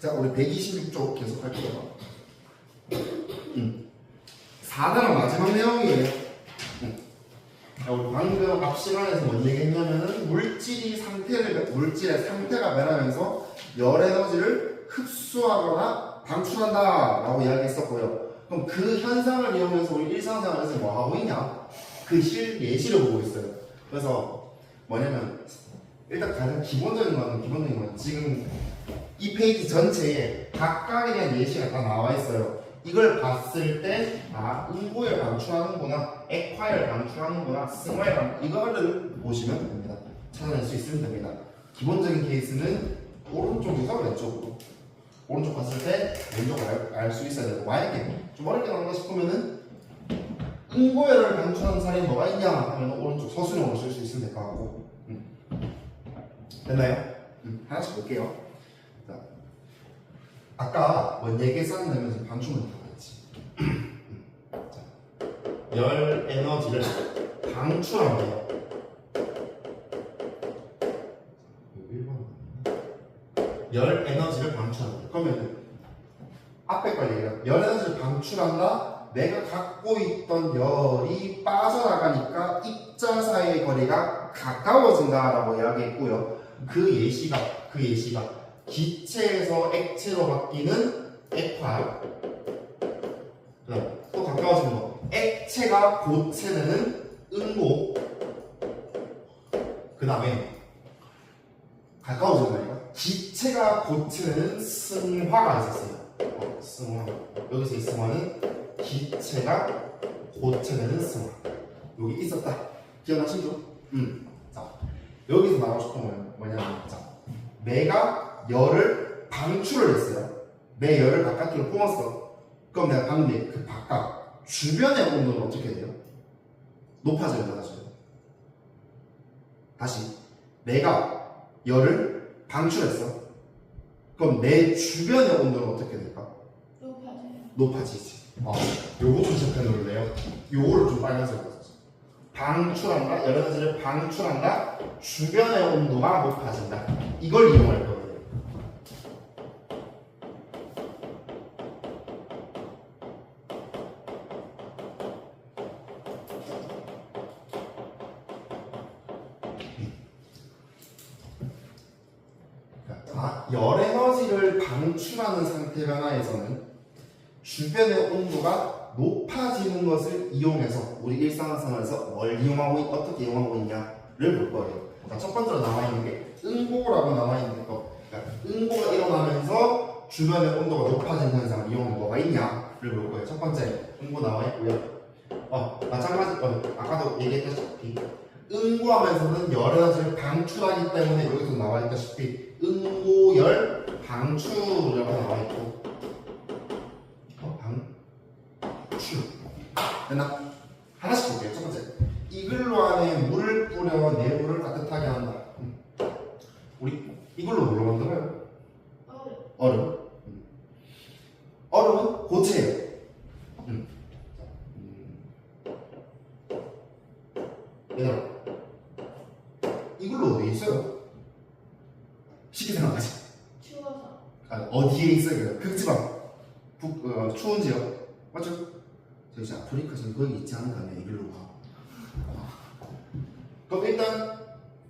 자, 우리 126쪽 계속 할게요. 4단원 마지막 내용이에요. 자, 우리 방금 앞 시간에서 뭔 얘기했냐면은 물질의 상태가 변하면서 열 에너지를 흡수하거나 방출한다 라고 이야기했었고요. 그럼 그 현상을 이용해서 우리 일상생활에서 뭐 하고 있냐? 그 예시를 보고 있어요. 그래서 뭐냐면 일단 가장 기본적인 건 지금 이 페이지 전체에 각각에 대한 예시가 다 나와 있어요. 이걸 봤을 때 인고열 방출하는구나, 액화열 방출하는구나, 승화열 방출, 이거를 보시면 됩니다. 찾아낼 수 있으면 됩니다. 기본적인 케이스는 오른쪽에서 왼쪽으로, 오른쪽 봤을 때 왼쪽을 알 수 있어야 되고, 만약에 좀 어렵게 나온다 싶으면은 인고열을 방출하는 사례는 뭐가 있냐 하면 오른쪽 서술형으로 쓸 수 있으면 될 것 같고. 됐나요? 하나씩 볼게요. 자, 아까 뭔 얘기했었냐면 지금 방출문 들어갔지. 열 에너지를 방출한대요. 열 에너지를 방출한다. 그러면 앞에 걸 얘기해요. 열 에너지를 방출한다. 내가 갖고 있던 열이 빠져나가니까 입자 사이의 거리가 가까워진다라고 이야기했고요. 그 예시가 기체에서 액체로 바뀌는 액화, 또 가까워지는 거, 액체가 고체되는 응고, 그 다음에 가까워지는 거니까 기체가 고체되는 승화가 있었어요. 승화. 여기서 이 승화는 기체가 고체되는 승화. 여기 있었다. 기억나시죠? 자, 여기서 말하고 싶은 건 뭐냐면, 자, 내가 열을 방출을 했어요. 내 열을 바깥으로 뿜었어. 그럼 내가 방금 그 바깥 주변의 온도는 어떻게 돼요? 높아져요, 낮아져요? 다시, 내가 열을 방출했어. 그럼 내 주변의 온도는 어떻게 될까? 높아지지. 요거 좀 체크해 놓을래요? 요거를 좀 빨간색으로 썼어. 방출한다, 열 에너지를 방출한다, 주변의 온도가 높아진다. 이걸 이용할 거예요. 열 에너지를 방출하는 상태 변화에서는 주변의 온도가 높아지는 것을 이용해서 우리 일상생활에서 어떻게 이용하고 있냐를 볼 거예요. 자, 첫 번째로 나와 있는 게 응고라고 나와 있는 거. 그러니까 응고가 일어나면서 주변의 온도가 높아지는 현상을 이용하는 뭐가 있냐를 볼 거예요. 첫 번째 응고 나와 있고요. 마찬가지 아까도 얘기했다시피 응고하면서는 열 에너지를 방출하기 때문에 여기서 나와 있다시피 응고열 방출이라고 나와 있고, 방출 됐나? 하나씩 볼게요. 첫 번째, 이글루 안에 물을 뿌려 내부를 따뜻하게 한다. 우리 이글루 뭘로 만들어요? 얼음. 얼음은 고체예요. 얘들아, 이글루 어디에 있어요? 쉽게 생각하지. 추워서. 어디에 있어요? 극지방, 추운 지역, 맞죠? 저기 아프리카 지금 거기 있지 않을까? 이글루가. 그럼 일단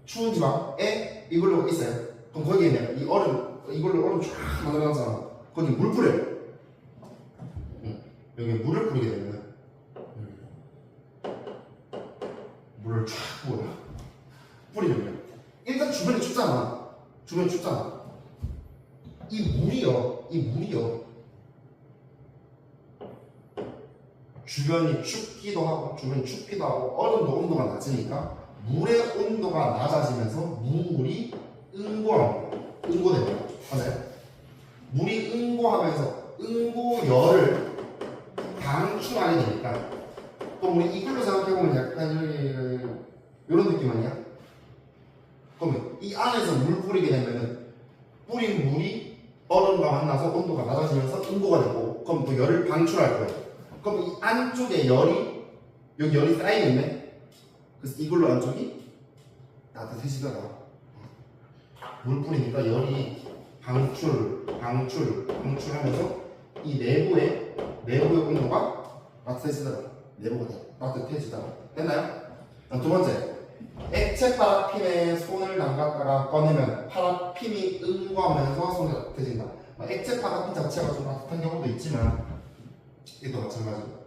추운 지방에 이글루가 있어요. 그럼 거기에 내가 이걸로 얼음 쫙 만들어놨잖아. 거기 물 뿌려요. 여기 물을 뿌리게 되면 물을 쫙 뿌리면 일단 주변이 춥잖아. 이 물이요. 주변이 춥기도 하고 얼음도 온도가 낮으니까 물의 온도가 낮아지면서 물이 응고됩니다. 맞아요? 물이 응고하면서 응고열을 방출하게 되니까, 또 우리 이걸로 생각해보면 약간 이런 느낌 아니야? 그러면 이 안에서 물 뿌리게 되면은 뿌린 물이 얼음과 만나서 온도가 낮아지면서 응고가 되고, 그럼 또 열을 방출할 거예요. 그럼 이 안쪽에 여기 열이 쌓이겠네. 그래서 이걸로 안쪽이 따뜻해지더라. 물 뿌리니까 열이 방출하면서 이 내부의 온도가 따뜻해지더라. 됐나요? 두 번째, 액체 파라핀에 손을 담갔다가 꺼내면 파라핀이 응고하면서 손이 따뜻해진다. 액체 파라핀 자체가 좀 따뜻한 경우도 있지만 이것도 마찬가지고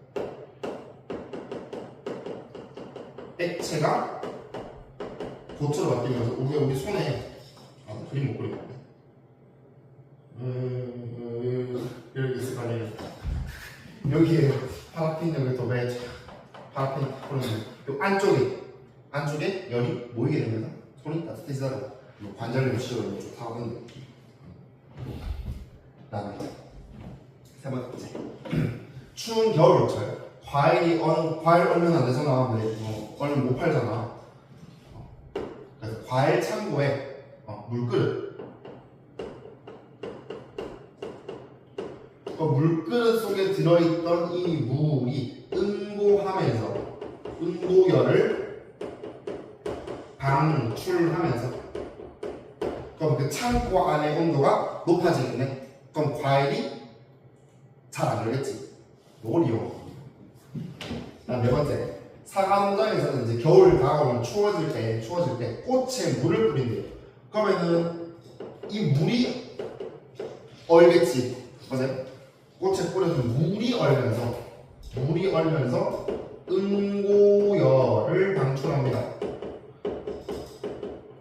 액체가 고체로 바뀌면서 우리 손에 그림 못 그리겠네. 여기 있을 거 아니에요. 여기에 파라핀 여기 도배 파라핀 그러면 요 안쪽에 열이 모이게 되면서 손이 따뜻해지더라고요. 관절염 치료를 좀 하거든요. 그다음에 세 번째 추운 겨울철 과일 얼면 안 되잖아. 얼면 못 팔잖아. 그래서 과일 창고에 물그릇 물그릇 속에 들어있던 이 물이 응고열을 방출하면서 그럼 그 창고 안의 온도가 높아지겠네. 그럼 과일이 잘 안 열겠지. 이걸 이용하고. 네 번째, 사과 농장에서는 이제 겨울 다가오면 추워질 때 꽃에 물을 뿌린대요. 그러면은 이 물이 얼겠지. 맞아요? 꽃에 뿌려서 물이 얼면서 응고열을 방출합니다.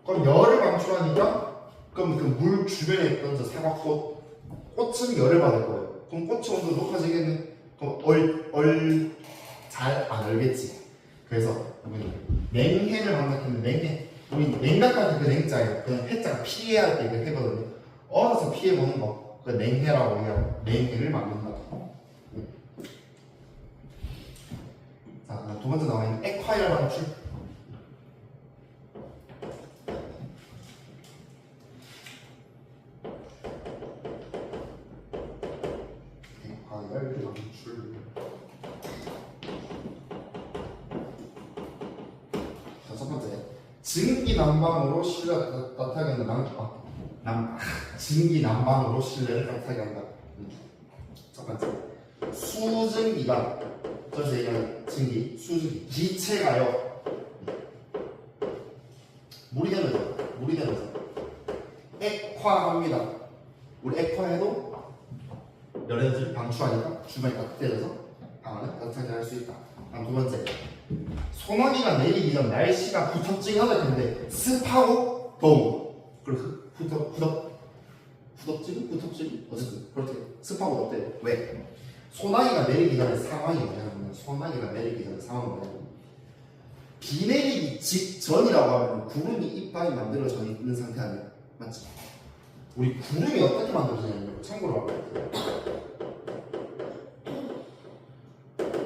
그럼 열을 방출하니까 그럼 그 물 주변에 있던 저 사과꽃은 열을 받을 거예요. 그럼 꽃의 온도 높아지겠네. 그럼 잘 안 얼겠지. 그래서 냉해를 반복했는데 우리 냉각할 때 그 냉자예요. 그냥 해자가 피해야 할 때 그 해거든요. 얼어서 피해보는 거. 그 냉해라고 해요. 냉해를 만든다. 자, 두 번째 나와 있는 액화열 방출. 액화열 방출. 자, 첫 번째. 증기 난방으로 실내를 따뜻하게 한다. 증기 난방으로 실내를 따뜻하게 한다. 첫 번째. 수증기가 저기서 얘기하는 증기, 수증기, 기체가요. 물이 되면서 액화합니다. 우리 액화해도 열에너지를 방출하니까 주변이 따뜻해져서 방 안에 따뜻하게 할 수 있다. 다음 두 번째, 소나기가 내리기 전 날씨가 후텁지근하다 했는데 습하고 더운. 그래서 후텁지근 어쨌든 그렇게 습하고 덥대요. 왜? 소나기가 내리기 전에 상황이 뭐냐면 비 내리기 직전이라고 하면 구름이 이빨이 만들어져 있는 상태 아니야? 맞지? 우리 구름이 어떻게 만들어지냐면 참고로 알아요.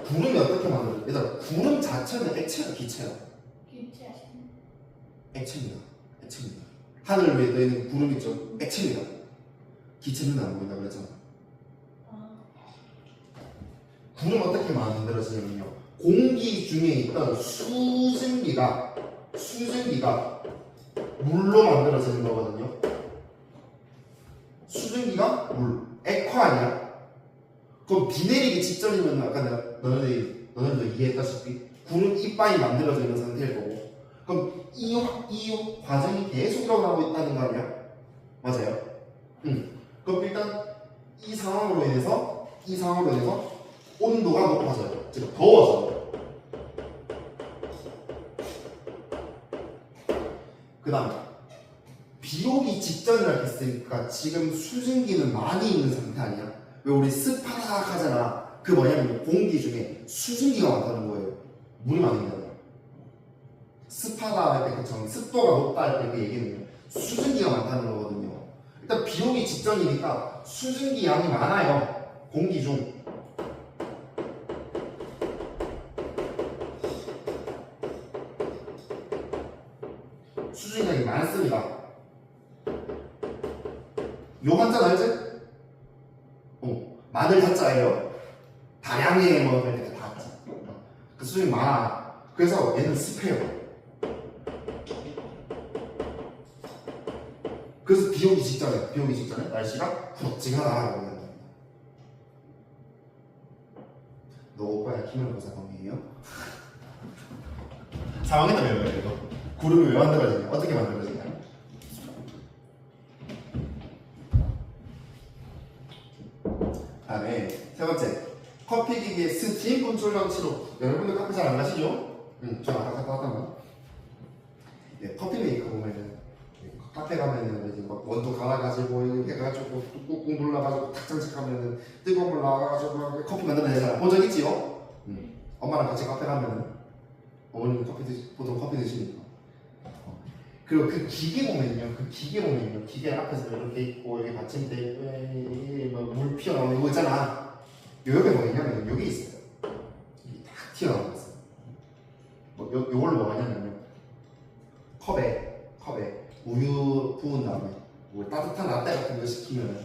구름이 어떻게 만들어져? 얘들아, 구름 자체는 액체야, 기체야? 액체입니다. 하늘 위에 떠 있는 구름 있죠? 액체입니다. 기체는 안 보인다 그랬잖아. 구름 어떻게 만들어지냐면요. 공기 중에 있던 수증기가 물로 만들어지는 거거든요. 수증기가 물, 액화 아니야? 그럼 비 내리기 직전이면 아까 너네들도 이해했다시피 구름 이빨이 만들어져 있는 상태일 거고, 그럼 이 과정이 계속 일어나고 있다는 거 아니야? 맞아요? 그럼 일단 이 상황으로 인해서 온도가 높아져요. 즉 더워져요. 그 다음 비 오기 직전이라 했으니까 지금 수증기는 많이 있는 상태 아니야? 왜 우리 습하다 하잖아. 그 뭐냐면 공기 중에 수증기가 많다는 거예요. 물이 많은 게 아니라. 습하다 할 때 그처럼 습도가 높다 할 때 그 얘기는 수증기가 많다는 거거든요. 일단 비 오기 직전이니까 수증기 양이 많아요. 공기 중. 수증기량이 많습니다. 요 한자는 알지? 마늘 한자예요. 다량의 먹을 때 다 한자. 그 수증기 많아. 그래서 얘는 습해요. 그래서 비 오기 직전에 날씨가 후덥지근하다라고 합니다. 너 오빠야 기말고사 범위예요? 4학년 때 배워요 이거. 구름이 왜 만들어지냐? 어떻게 만들어지냐? 다음에 세 번째, 커피 기기의 스팀 분출 장치로. 여러분들 커피 잘 안 마시죠? 저 아까 갔다 왔단 말. 예, 커피 메이커 보면은 카페 가면은 이제 막 원두 갈아가지고 해가지고 꾹꾹 눌러가지고 탁 장착하면은 뜨거운 물 나와가지고 커피 만들어내잖아. 본 적 있지요? 엄마랑 같이 카페 가면은 어머님 보통 커피 드시니까. 그리고 그 기계 보면요, 기계 앞에서 이렇게 있고 여기 받침대 물 피어나오는 거 있잖아. 요게 뭐냐면 여기 있어요. 여기 딱 튀어나오는 거 있어요. 요걸로 뭐 하냐면요, 컵에 우유 부은 다음에 뭐 따뜻한 라떼 같은 거 시키면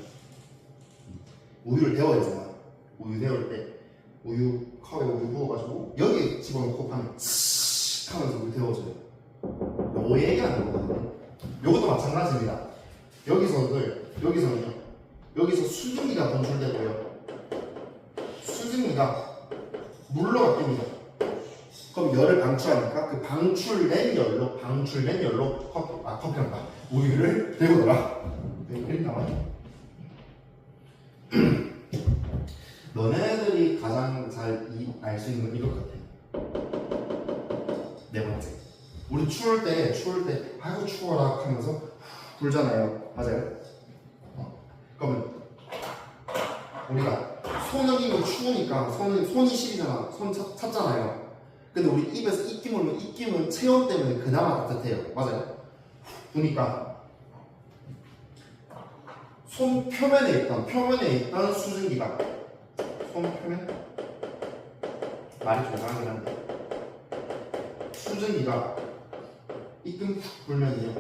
우유를 데워야 되잖아. 우유 데울 때 컵에 우유 부어가지고 여기 집어넣고 하면 칙 하면서 우유 데워줘요. 요 얘기하는 거거든요. 요것도 마찬가지입니다. 여기서 수증기가 분출되고요. 수증기가 물로 바뀝니다. 그럼 열을 방출하니까 그 방출된 열로 커피란다. 우유를 데우더라. 이렇게 나와요. 너네들이 가장 잘 알 수 있는 건 이것 같아요. 네 번째, 우리 추울 때 아이고 추워라 하면서 불잖아요. 맞아요? 그러면 우리가 손을 이고 추우니까 손이 시리잖아. 손 찼잖아요. 근데 우리 입에서 입김은 체온 때문에 그나마 따뜻해요. 맞아요? 보니까 손 표면에 있던 수증기가, 손 표면? 말이 좀 이상하긴 한데, 수증기가 입김 훅 불면요,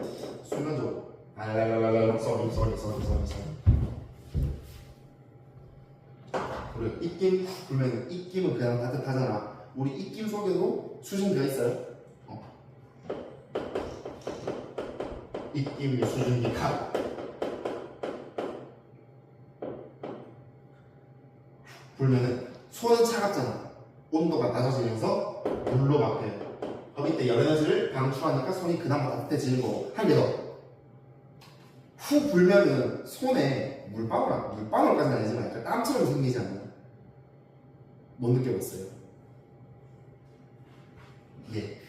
순간적으로 쏘리 그리고 입김 훅 불면 입김은 그냥 따뜻하잖아. 우리 입김 속에도 수증기가 있어요. 입김 수증기가 불면은 손은 차갑잖아. 온도가 낮아지면서 물로 바뀌어요. 그럼 이때 열에너지를 방출하니까 손이 그나마 따뜻해지는 거고, 한 개 더. 후 불면은 손에 물방울까지는 아니지만 약간 땀처럼 생기지 않나요? 못 느껴봤어요? 이게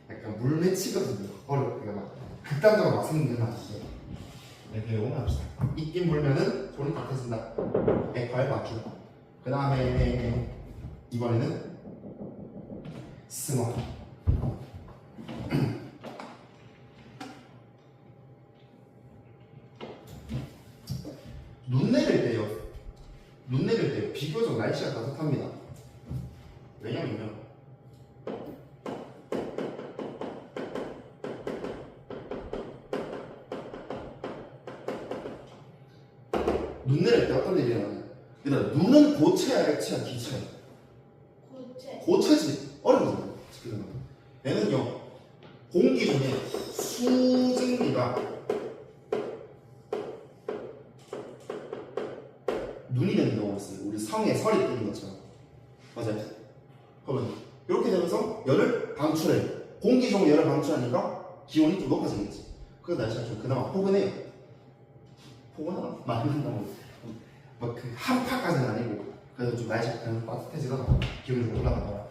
약간 물맺히거든요. 그러니까 막 극단적으로 막 생기는 건 아닌데, 이렇게 오면 합시다. 입김 불면은 손이 따뜻해진다. 액화에 맞추. 그 다음에 이번에는 승화. 눈 내릴 때요 비교적 날씨가 따뜻합니다. 왜냐면요, 눈 내릴 때 어떤 일이 일어나요? 일단 눈은 고체야, 액체야, 기체야? 고체지. 어려워요. 얘는요, 공기 중에 수증기가 눈이 되는 경우가 있어요. 우리 성에 설이 뜨는 것처럼. 맞아요? 그러면 이렇게 되면서 열을 방출해요. 공기 중에 열을 방출하니까 기온이 좀 높아지겠지. 그래서 날씨가 좀 그나마 포근해요. 포근하나? 많이 한다고 막 그 한파까지는 아니고 그래도 좀 날씨가 그냥 따뜻해지다가 기온이 좀 올라가더라.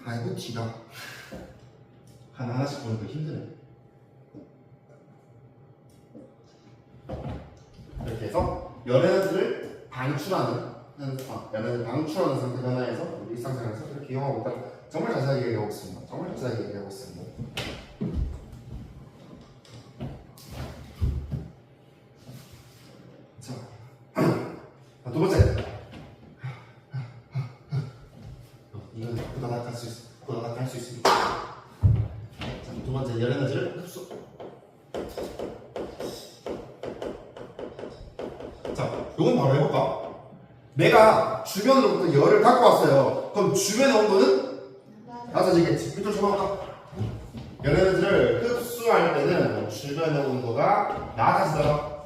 아이고 뒤가 하나하나씩 보는 거 힘드네. 이렇게 해서 열에너지를 방출하는 상태 변화에서 우리 일상생활에서 이렇게 이용하고 있다. 정말 자세하게 얘기하고 있습니다. 자, 두 번째. 이건 보다닥 할 수 있습니다. 자, 두 번째, 열에너지를 흡수. 자, 이건 바로 해볼까? 내가 주변으로부터 열을 갖고 왔어요. 그럼 주변의 온도는 낮아지겠지. 이쪽 쳐볼까? 열에너지를 흡수할 때는 그러면 주변의 온도가 낮아지더라.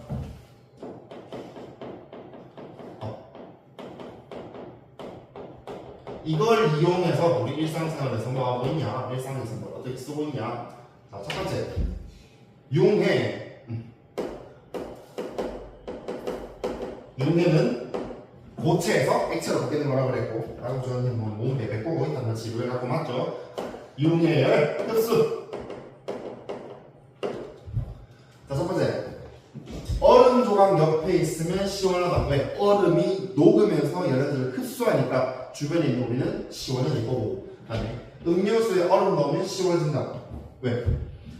이걸 이용해서 우리 일상생활에서 뭐 하고 있냐? 일상에서 뭐 어떻게 쓰고 있냐? 자, 첫 번째. 융해. 융해는 고체에서 액체로 바뀌는 거라고 그랬고, 라고 저는 뭐 몸에 메꾸고 있다는 지구에 갖고 맞죠? 융해의 열, 흡수. 자, 첫 번째. 얼음 조각 옆에 있으면 시원하다. 왜? 얼음이 녹으면서 얘네들을 흡수하니까 주변에 있는 우리는 시원해질 거고. 그다음에 음료수에 얼음 넣으면 시원해진다. 왜?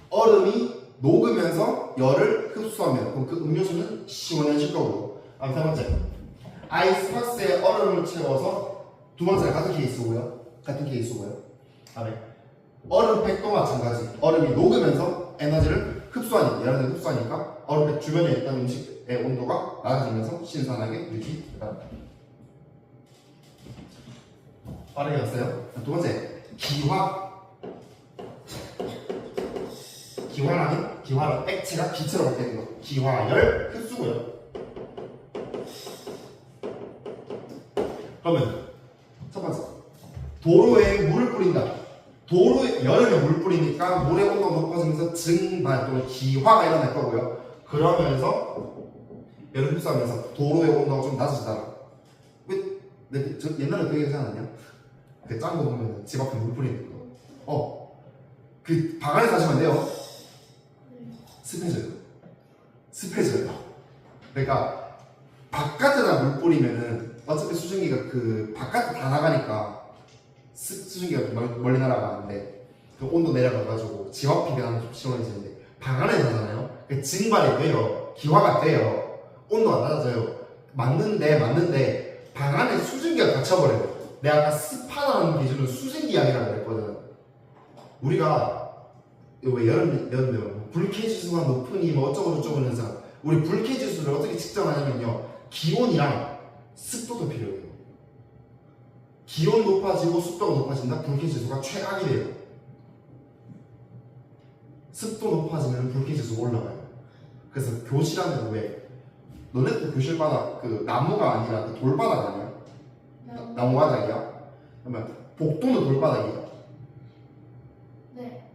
얼음이 녹으면서 열을 흡수하면 그럼 그 음료수는 시원해질 거고. 세 번째. 아이스박스에 얼음을 채워서 두 번째가 같은 케이스고요. 같은 케이스고요. 그다음에 얼음팩도 마찬가지. 얼음이 녹으면서 에너지를 흡수하니까 얘네들 흡수하니까 얼음팩 주변에 있던 음식의 온도가 낮아지면서 신선하게 유지된다. 빠르게 갔어요. 두 번째, 기화. 기화는 액체가 기체로 바뀌는 거. 기화열 흡수고요. 그러면 첫 번째, 도로에 물을 뿌린다. 도로에 여름에 물 뿌리니까 물의 온도가 높아지면서 증발 또는 기화가 일어날 거고요. 그러면서 열을 흡수하면서 도로의 온도가 좀 낮아지더라. 왜? 저 옛날에 그 얘기 하지 않았냐? 그 짠 거 보면 집 앞에 물 뿌리는 거. 그 방 안에서 하시면 안 돼요. 습해져요. 그러니까 바깥에다 물 뿌리면은 어차피 수증기가 그 바깥에 다 나가니까 수증기가 멀리 날아가는데 그 온도 내려가가지고 집 앞이 그냥 좀 시원해지는데 방 안에서 하잖아요. 그 증발이 돼요. 기화가 돼요. 온도가 낮아져요. 맞는데 방 안에 수증기가 갇혀버려요. 내가 아까 습하다는 기준은 수증기 양이라고 그랬거든. 우리가 왜 여름에 불쾌지수가 높으니 뭐 어쩌고 하면서 우리 불쾌지수를 어떻게 측정하냐면요, 기온이랑 습도도 필요해요. 기온 높아지고 습도가 높아진다, 불쾌지수가 최악이 돼요. 습도 높아지면 불쾌지수가 올라가요. 그래서 교실 안에 왜 너네들 교실 바닥 그 나무가 아니라 그 돌바닥 아니야? 나무 바닥이야? 그러면 복도는 돌바닥이야. 네.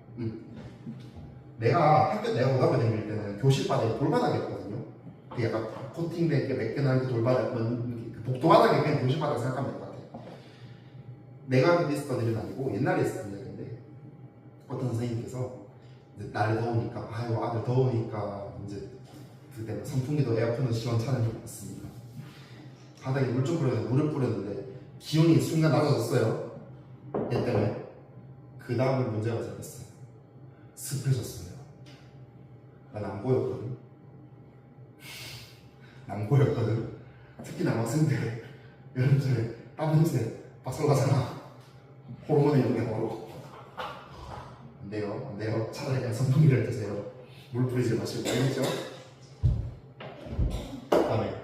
내가 고등학교 다닐 때는 교실 바닥이 돌바닥이었거든요. 그 약간 코팅된 게 매끈한 그 돌바닥, 그 복도 바닥이 그냥 교실 바닥 생각하면 될 것 같아. 내가 있었던 일은 아니고 옛날에 있었던 일인데, 어떤 선생님께서 이제 날이 더우니까 아유 아들 더우니까 이제 그때 선풍기도 에어컨도 시원찮은 게 없습니다. 바닥에 물 좀 뿌렸는데 물을 뿌렸는데 기온이 순간 낮아졌어요. 얘 때문에. 그 다음에 문제가 생겼어요. 습해졌어요. 난 안 보였거든. 특히 남학생들 여름철에 땀 냄새 박살 나잖아. 호르몬의 영향으로. 안 돼요. 차라리 그냥 선풍기를 드세요. 물 뿌리지 마시고. 알겠죠? 다음에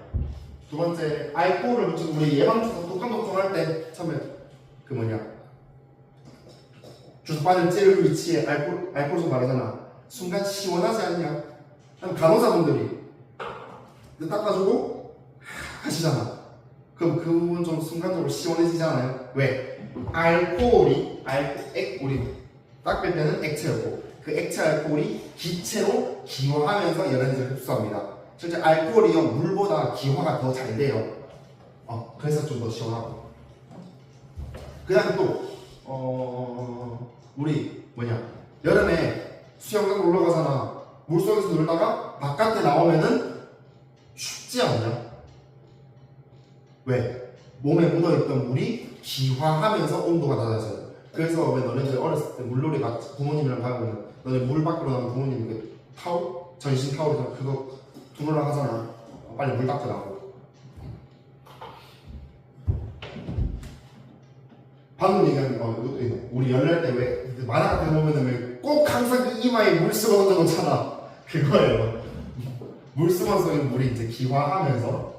두 번째, 알코올을 묻히고 우리 예방주사 독감독성할 때 처음에 그 주사바늘 찌를 위치에 알코올 좀 바르잖아. 순간 시원하지 않냐? 간호사분들이 닦아주고 하시잖아. 그럼 그 부분 좀 순간적으로 시원해지잖아요. 왜? 우리 닦을 때는 액체였고 그 액체 알코올이 기체로 기화하면서 열에너지를 흡수합니다. 실제 알코올이요 물보다 기화가 더 잘 돼요. 그래서 좀 더 시원하고. 그 다음에 또 우리 여름에 수영장 올라가잖아. 물속에서 놀다가 바깥에 나오면은 춥지 않냐? 왜? 몸에 묻어있던 물이 기화하면서 온도가 낮아져요. 그래서 왜 너네들 어렸을 때 물놀이 부모님이랑 가면 너네 물 밖으로 나면 부모님이 그 타올? 전신 타올이잖아. 그거 두르라 하잖아. 빨리 물 닦으라고. 방금 얘기한 이것도 있네. 우리 연애할 때 왜 만화 같은 거 보면은 왜 꼭 항상 그 이마에 물 쓰고 얹어 놓잖아. 그거예요. 물 쓰면서 물이 이제 기화하면서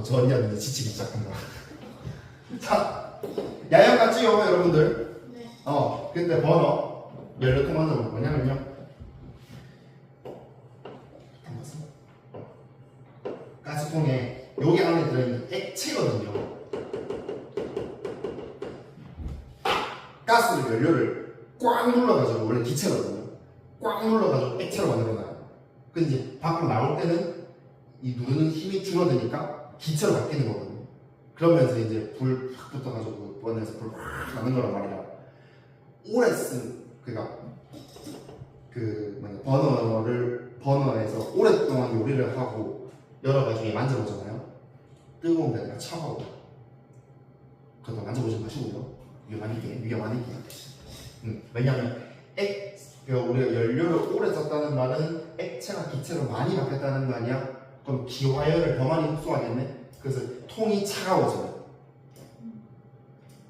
저 언니한테 이제 지치기 시작한다. 자, 야영 같지요, 여러분들? 네. 근데 번호 연료 통화는 뭐냐면요. 가스통에 여기 안에 들어있는 액체거든요. 가스를 연료를 꽉 눌러가지고 원래 기체거든요. 꽉 눌러가지고 액체로 만들어놔요. 근데 이제 밖으로 나올 때는 이 누르는 힘이 줄어드니까 기체로 바뀌는 거거든요. 그러면서 이제 불 확 붙어가지고 버너에서 불 확 나는 거란 말이야. 오래 쓴 그러니까 버너에서 오랫동안 요리를 하고 여러 가지 만져보잖아요. 뜨거운 게 아니라 차가워. 그것도 만져보지 마시고요. 위험하니까. 왜냐하면 우리가 연료를 오래 썼다는 말은 액체가 기체로 많이 바뀌었다는 거 아니야? 그럼 기화열을 더 많이 흡수하겠네? 그래서 통이 차가워져요.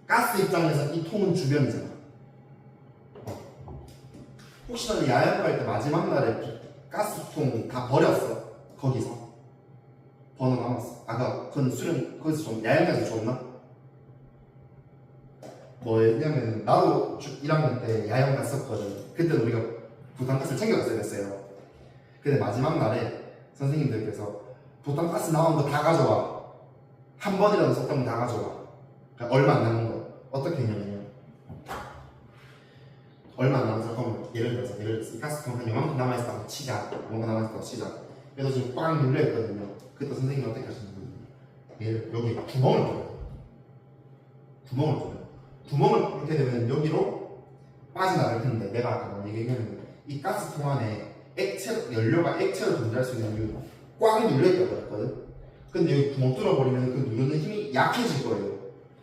가스 입장에서 이 통은 주변이잖아. 혹시나 야영 갈 때 마지막 날에 가스통 다 버렸어. 거기서 버너 남았어. 아까 그건 수련 거기서 좀 야영장에서 줬나? 뭐냐면 나도 1학년 때 야영 갔었거든. 그때는 우리가 부탄가스를 챙겨갔어야 됐어요. 근데 마지막 날에 선생님들께서 부탄가스 나온 거 다 가져와. 한 번이라도 썼다면 다 가져와. 그러니까 얼마 안 남은 거. 어떻게 했냐면요. 얼마 안 남아서 그러면 예를 들어서 이 가스통 한 요만큼 남아있다고 치자. 뭔가 남아있다고 치자. 그래서 지금 꽉 눌려있거든요. 그때 선생님이 어떻게 하시는 거예요? 여기 구멍을 뚫어요. 구멍을 뚫게 되면 여기로 빠져나갈 텐데 내가 아까 얘기했는데 이 가스통 안에 연료가 액체로 존재할 수 있는 이유는 꽉 눌려있다고 했거든. 근데 여기 구멍 뚫어버리면 그 누르는 힘이 약해질 거예요.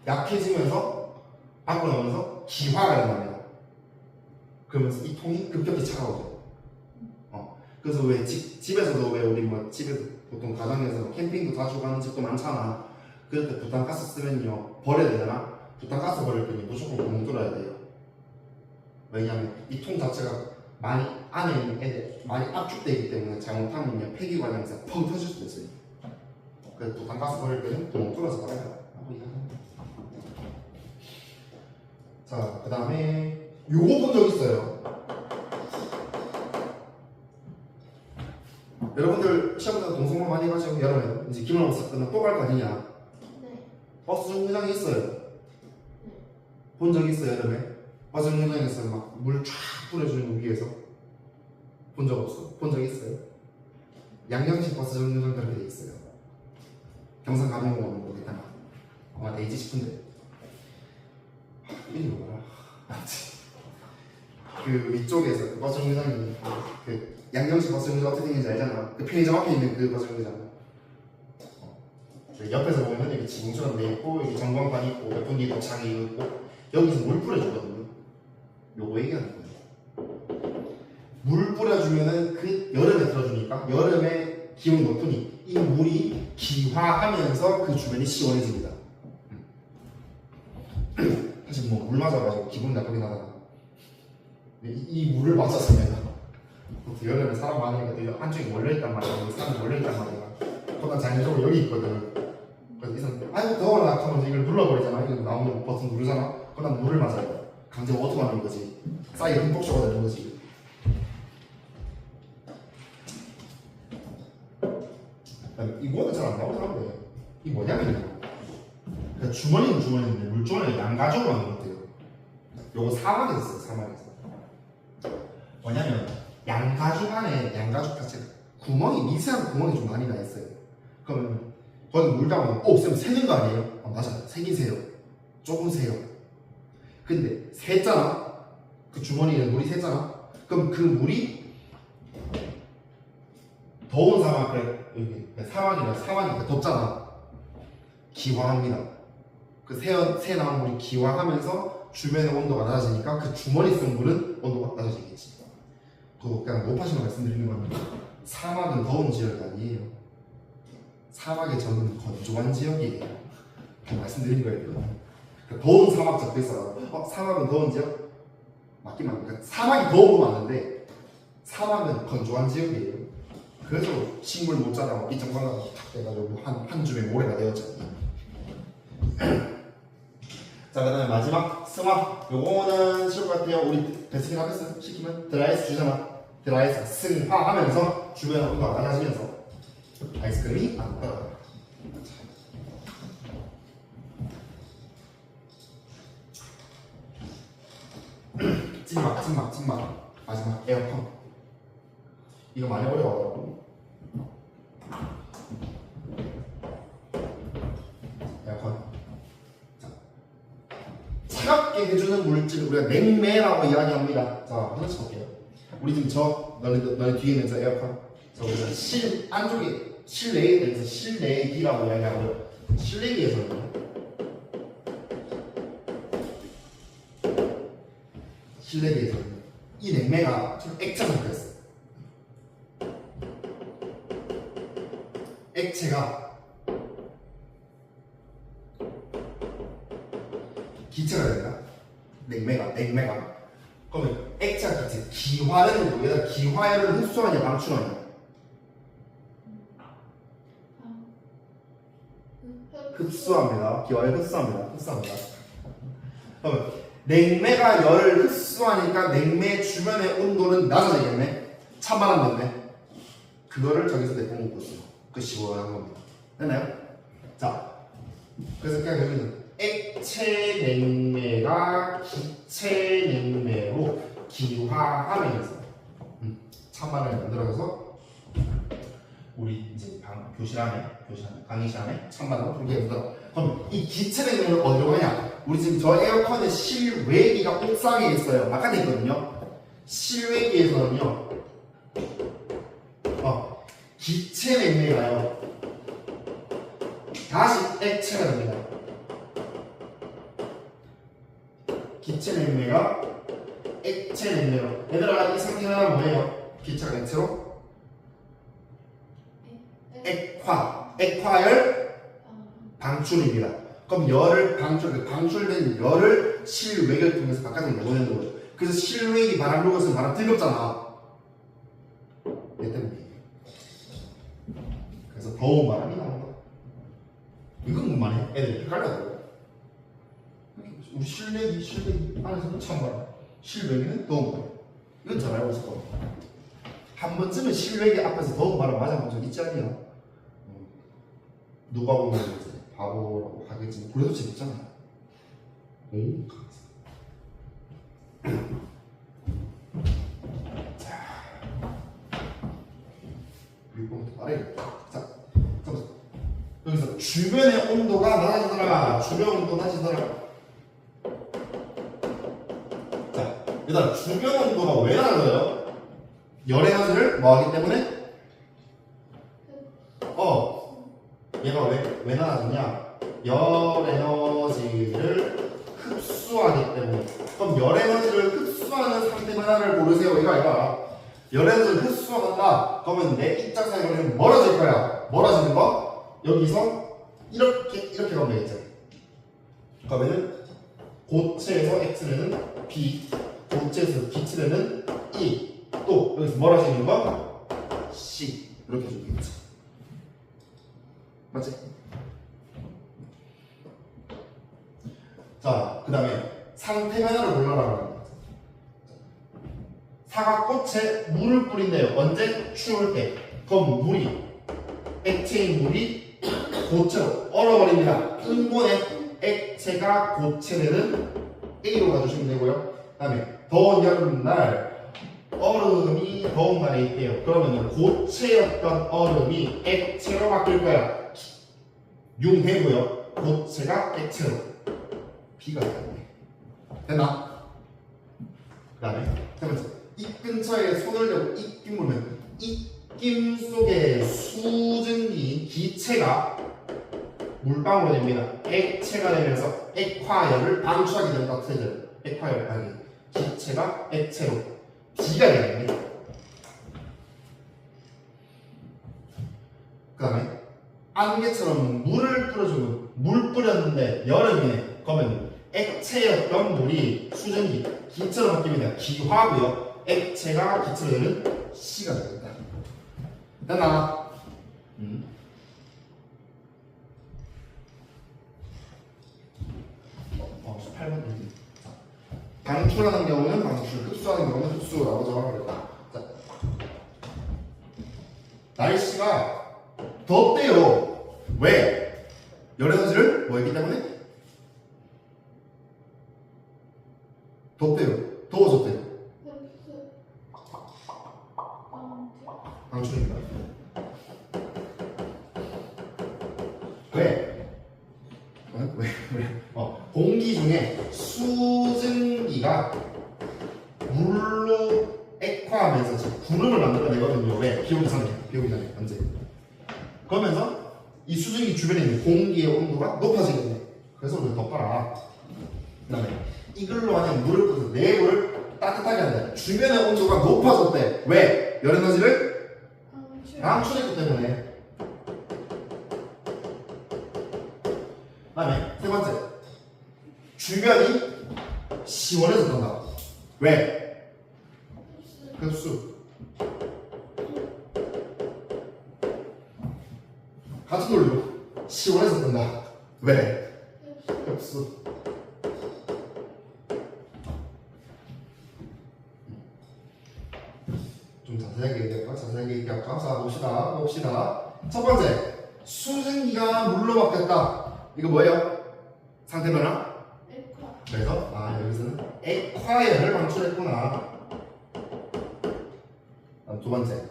약해지면서 밖으로 나오면서 기화가 일어납니다. 그러면서 이 통이 급격히 차가워져요. 그래서 왜 집에서도 왜 우리 집에서 보통 가정에서 캠핑도 자주 가는 집도 많잖아. 그럴 때 부탄가스 쓰면요 버려야 되잖아. 부탄가스 버릴 때는 무조건 구멍 뚫어야 돼요. 왜냐하면 이 통 자체가 많이 안에 있는 애들 많이 압축되어 있기 때문에 잘못하면 폐기 과정에서 펑 터질 수도 있어요. 그래서 부탄가스 버릴 때는 구멍 뚫어서 버려야 돼요. 자, 그 다음에 요거 본 적 있어요. 여러분들 시험에서 동성로 많이 가시고 여름에 이제 기말고사 끝나고 또 갈 거 아니냐? 네. 버스 정류장에 있어요. 본 적 있어요, 여름에? 버스 정류장에서 막 물 쫙 뿌려주는 거 위에서 본 적 없어? 본 적 있어요? 양양식 버스 정류장 그렇게 돼 있어요. 경상 가면 오는 거겠다. 아마 네이지 싶은데. 이름이 뭐라? 그 위쪽에서 그 버스 정류장이 그 양양식 버스 정류장 어떻게 생긴지 알잖아. 그 편의점 앞에 있는 그 버스 정류장. 옆에서 보면 여기 지붕처럼 돼 있고 여기 전광판 있고 몇 분 뒤에 도착이 있고 여기서 물 뿌려주거든요. 요거 얘기하는 거예요. 물 뿌려주면은 그 여름에 들어주니까 여름에 기온이 높으니 이 물이 기화하면서 그 주변이 시원해집니다. 사실 뭐 물 맞아가지고 기분 나쁘긴 하잖아. 이 물을 맞았으면 여름에 사람 많으니까 되게 한쪽이 몰려있단 말이야. 사람이 몰려있단 말이야. 그건 자연적으로 여기 있거든. 그래서 이 사람 아이고 더워라 하면서 이걸 눌러버리잖아. 이거 나오는 버튼 누르잖아. 그럼 물을 맞아요. 강제 오토가 하는 거지. 싸이가 흠뻑 쏘가 되는 거지. 이거는 잘 안 나오더라고요. 이게 뭐냐면요. 그러니까 주머니는 주머니인데 물주머니를 양가죽으로 하는 것 같아요. 요거 사막에서 있어요. 사막에서. 뭐냐면 양가죽 안에 양가죽 자체가 미세한 구멍이 좀 많이 나 있어요. 그러면 거기 물 담으면 쌤 새는 거 아니에요? 맞아요. 새긴 새요. 조금 새요. 근데 샜잖아. 그 주머니에 물이 샜잖아. 그럼 그 물이 더운 여기 사막이니까 덥잖아. 기화합니다. 그 새 나온 물이 기화하면서 주변의 온도가 낮아지니까 그 주머니 속 물은 온도가 낮아지겠지. 그냥 높아지는 말씀드리는 겁니다. 사막은 더운 지역이 아니에요. 사막의 저는 건조한 지역이에요. 그냥 말씀드린 거예요. 더운 사막 적혀 있어요. 사막은 더운 지역? 맞긴 맞는데 그러니까 사막이 더운 건 맞는데 사막은 건조한 지역이에요. 그래서 식물 못 자라고 이정광가 탁 돼가지고 한 줌의 모래가 되었잖아요. 자, 그 다음에 마지막 승화. 요거는 쉬울 것 같아요. 우리 베스킨 하겠어요? 시키면 드라이스 주잖아. 드라이스 승화하면서 주변 온도가 낮아지면서 아이스크림이 안 따라. 찐막 마지막 에어컨. 이거 많이 어려워하더라고. 에어컨. 자, 차갑게 해주는 물질 우리가 냉매라고 이야기합니다. 자, 하나씩 볼게요. 우리 지금 너네 뒤에 있는 저 에어컨. 자, 우리가 안쪽에 실내에 대해서 실내의 기라고 이야기하고요. 실내기에서는 이 냉매가 좀 액체 상태였어요. 액체가 기체가 된다. 냉매가 그러면 액체가 기체 기화는 여기다 기화열을 흡수하냐 방출하냐? 흡수합니다. 기화열 흡수합니다. 그러면 냉매가 열을 흡수하니까 냉매 주변의 온도는 낮아지겠네. 찬바람 됐네. 그거를 저기서 내뿜고 있어요. 그 15한 겁니다. 됐나요? 자, 그래서 그냥 여기는 액체 냉매가 기체 냉매로 기화하면서 찬바람이 만들어져서 우리 이제 교실 안에 강의실 안에 찬바람을 불게 만들어. 그럼 이 기체 냉매는 어디로 가냐? 우리 지금 저 에어컨의 실외기가 옥상에 있어요. 바깥에 있거든요. 실외기에서는요. 기체 냉매가요. 다시 액체가 됩니다. 기체 냉매가 액체 냉매로. 얘들아 이 상태가 뭐예요? 기체가 액체로? 액화열 방출입니다. 그럼 방출된 열을 실외기를 통해서 바깥으로 내보내는 거예요. 그래서 실외기 바람 녹여서 바람 뜨겁잖아. 얘 때문에. 그래서 더운 바람이 나온다. 이건 뭔 애들 헷갈려요. 우리 실외기 안에서는 찬바람, 실외기는 더운 바람. 이건 잘 알고 있을 거예요. 한 번쯤은 실외기 앞에서 더운 바람 맞아본 적 있지 않냐? 누가 보면 이제 바보라고 하겠지만 그래도 재밌잖아요. 자, 6번부터 말해야겠다. 자, 잠깐만. 여기서 주변의 온도가 낮아지더라. 주변 온도 낮아지더라. 자, 일단 주변 온도가 왜 낮아져요? 열 에너지를 뭐 하기 때문에? 얘가 왜 낮아지냐? 열 에너지를 흡수하기 때문에. 그럼 열 에너지를 흡수하는 상태 하나를 고르세요. 이거. 열 에너지를 흡수한다. 그러면 내 입자사이로는 멀어질 거야. 멀어지는 거? 여기서 이렇게 가면 되겠죠. 그러면은 고체에서 X는 B, 고체에서 기체는 E, 또 여기서 멀어지는 거 C 이렇게 주겠죠. 맞지? 자, 그 다음에 상태 변화를 골라라고 합니다. 사과꽃에 물을 뿌린대요. 언제? 추울 때. 그럼 액체인 물이 고체로 얼어버립니다. 근본에 액체가 고체되는 A로 가주시면 되고요. 그 다음에 더운 여름날 얼음이 더운 날에 있대요. 그러면 고체였던 얼음이 액체로 바뀔 거야. 융되고요. 고체가 액체로 B가 되겠네. 됐나? 그 다음에 세 번째, 입 근처에 손을 대고 입김 물면 입김 속에 수증기 기체가 물방울이 됩니다. 액체가 되면서 액화열을 방출하게 된다. 액화열 방이 기체가 액체로 B가 되겠네. 그 다음에 안개처럼 물을 뿌려주고 물 뿌렸는데 여름이네. 그러면 액체였던 물이 수증기, 기체로 바뀝니다. 기화고요. 액체가 기체로 되는 C가 되겠다. 됐나? 18번 방출하는 경우는 방출, 흡수하는 경우는 흡수라고 적어야겠다. 자, 날씨가 덥대요. 왜? 열 에너지를 뭐 했기 때문에? 덥대요. 더워졌대요. 흡수. 방출. 방출입니다. 왜? 공기 중에 수증기가 물로 액화하면서 지금 구름을 만들어내거든요. 왜? 비 오기 전에. 언제? 그러면서 이 수증기 주변에 있는 공기의 온도가 높아지겠네. 그래서 우리가 덮어라. 그 다음에 이글로 안에 물을 뿌려서 내부를 따뜻하게 한다. 주변의 온도가 높아졌대. 왜? 열 에너지를 방출. 방출했기 때문에. 그 다음에 세 번째, 주변이 시원해졌단다. 왜? 흡수. 같은 논리로 시원해졌단다. 왜? 흡수. 좀 자세하게 얘기할까? 자, 봅시다. 첫 번째, 수증기가 물로 바뀌었다. 이거 뭐예요? 상태 변화? 액화. 그래서 여기서는 액화열을 방출했구나. 다음 두 번째,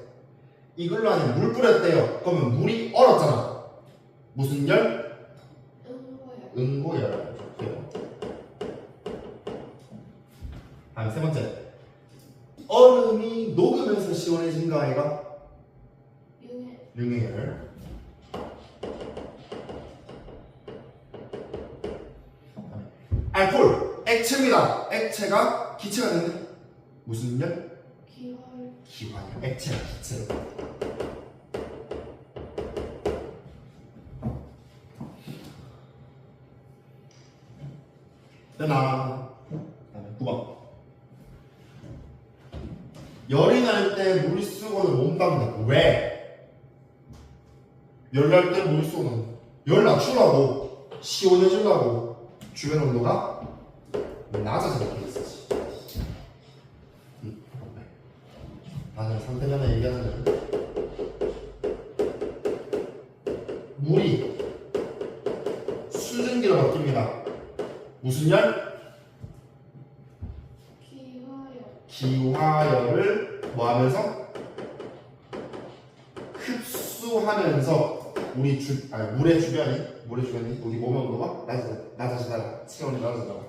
이걸로 안에 물 뿌렸대요. 그러면 물이 얼었잖아. 무슨 열? 응고열. 응고열. 다음 세 번째, 얼음이 녹으면서 시원해진 거 아이가? 융해. 융해열. 알코올, 액체입니다. 액체가 기체가 됐네. 무슨 열? 기활. 기화열. 액체가 기체로. 되나? 9번. 열이 날 때 물수건을 못 닦는다. 왜? 열 날 때 물수건은 열 낮추라고, 시원해지려고. 주변 온도가 낮아지게 있었지. 나는 상대면에 얘기하는 물이 수증기로 바뀝니다. 무슨 열? 기화열. 기화열을 뭐 하면서? 흡수하면서 물의 주변이 우리 몸의 온도가 낮아지다가 체온이 낮아지다가.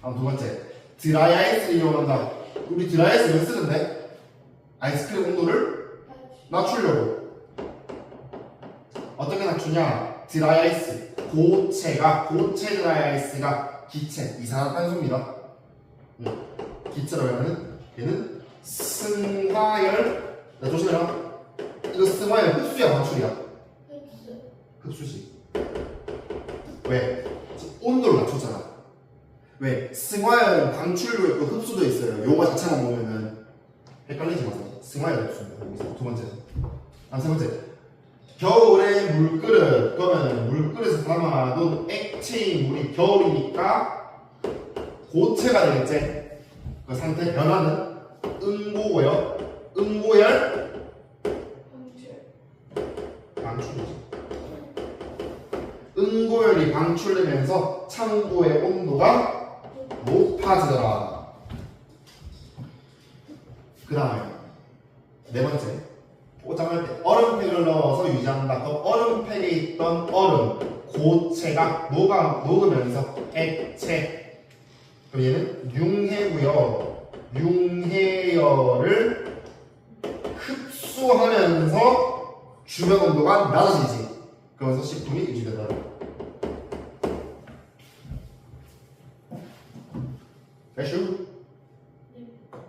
다음 두 번째, 드라이 아이스를 이용한다. 우리 드라이 아이스 왜 쓰는데? 아이스크림 온도를 낮추려고. 어떻게 낮추냐? 드라이 아이스, 고체 드라이 아이스가 기체, 이산화탄소입니다. 기체라고 하면 얘는 승화열. 조심해라. 이거 승화열 흡수야 방출이야? 흡수. 흡수지. 왜? 온도를 낮췄잖아. 왜? 승화열 방출도 있고 흡수도 있어요. 요거 자체만 보면은 헷갈리지 마세요. 승화열 흡수입니다. 여기서 두 번째. 세 번째. 겨울에 물그릇. 그러면 물그릇에 담아둔 액체인 물이 겨울이니까 고체가 되겠지. 그 상태 변화는 응고고요. 응고열 방출이지. 응고열이 방출되면서 창고의 온도가 높아지더라. 그 다음에 네 번째, 포장할 때 얼음팩을 넣어서 유지한다. 그럼 얼음팩에 있던 얼음, 고체가 녹으면서 액체. 그럼 얘는 융해고요. 융해열을 흡수하면서 주변 온도가 낮아지지. 그러면서 식품이 유지된다. 됐슈?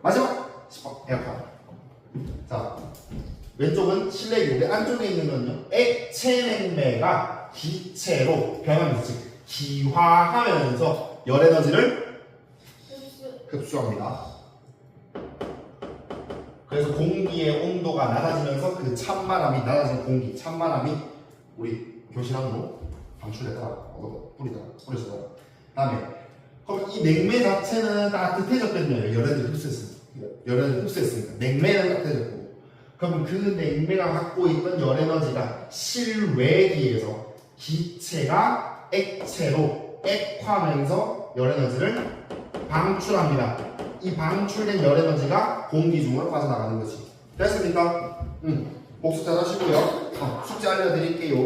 마지막 10번 에어컨. 자, 왼쪽은 실내기인데 안쪽에 있는 건요, 액체 냉매가 기체로 변하면서, 즉 기화하면서 열 에너지를 흡수합니다. 그래서 공기의 온도가 낮아지면서 그 찬바람이, 낮아진 공기, 찬바람이 우리 교실 안으로 방출되다가 뿌려지다가. 다음에 그럼 이 냉매 자체는 따뜻해졌거든요. 열에너지 흡수했으니까. 냉매는 따뜻해졌고, 그럼 그 냉매가 갖고 있던 열 에너지가 실외기에서 기체가 액체로 액화하면서 열 에너지를 방출합니다. 이 방출된 열 에너지가 공기 중으로 빠져나가는 거지. 됐습니까? 복습 잘 하시고요. 숙제 알려드릴게요.